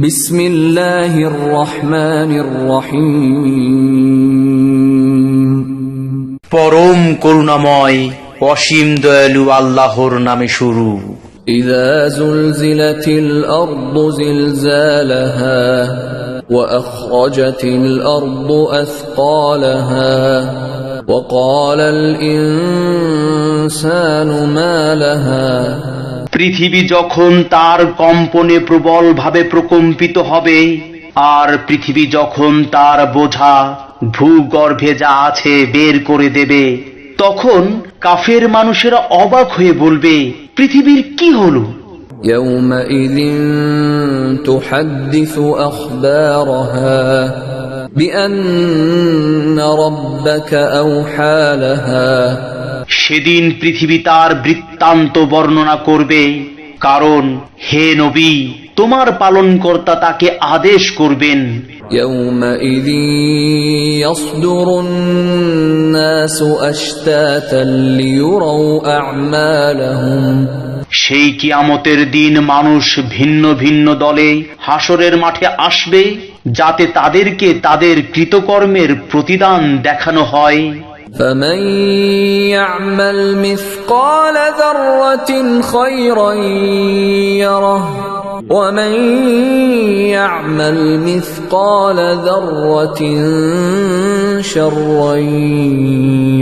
বিসমিল্লাহির রহমানির রহিম। পরম করুণাময় অসীম দয়ালু আল্লাহর নামে শুরু। ইযা যুলজিলাতিল আরদু জিলজালাহা ওয়া আখরাজাতিল আরদু আথকালাহা ওয়া ক্বালাল ইনসানু মা লাহা। পৃথিবী যখন তার কম্পনে প্রবলভাবে প্রকম্পিত হবে, আর পৃথিবী যখন তার বোঝা ভূগর্ভে যা আছে বের করে দেবে, তখন কাফের মানুষেরা অবাক হয়ে বলবে, পৃথিবীর কি হলো? ইয়াউমাইযিন তুহাদ্দিসু আখবারাহা বিআন্না রাব্বাকা আওহা লাহা। সেদিন পৃথিবী তার বৃত্তান্ত বর্ণনা করবে, কারণ হে নবী, তোমার পালনকর্তা তাকে আদেশ করবেন। ইয়াউমাইযিন ইয়াসদুরুন নাসু আশতাতান লিয়ুরাউ আ'মালাহুম। সেই কিয়ামতের দিন মানুষ ভিন্ন ভিন্ন দলে হাসরের মাঠে আসবে, যাতে তাদেরকে তাদের কৃতকর্মের প্রতিদান দেখানো হয়। فمن يعمل مثقال ذرة خيرا يره ومن يعمل مثقال ذرة شرا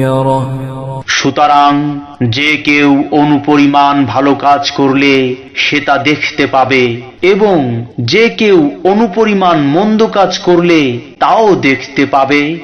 يره। সুতরাং যে কেউ অনুপরিমাণ ভালো কাজ করলে সে তা দেখতে পাবে, এবং যে কেউ অনুপরিমাণ মন্দ কাজ করলে তাও দেখতে পাবে।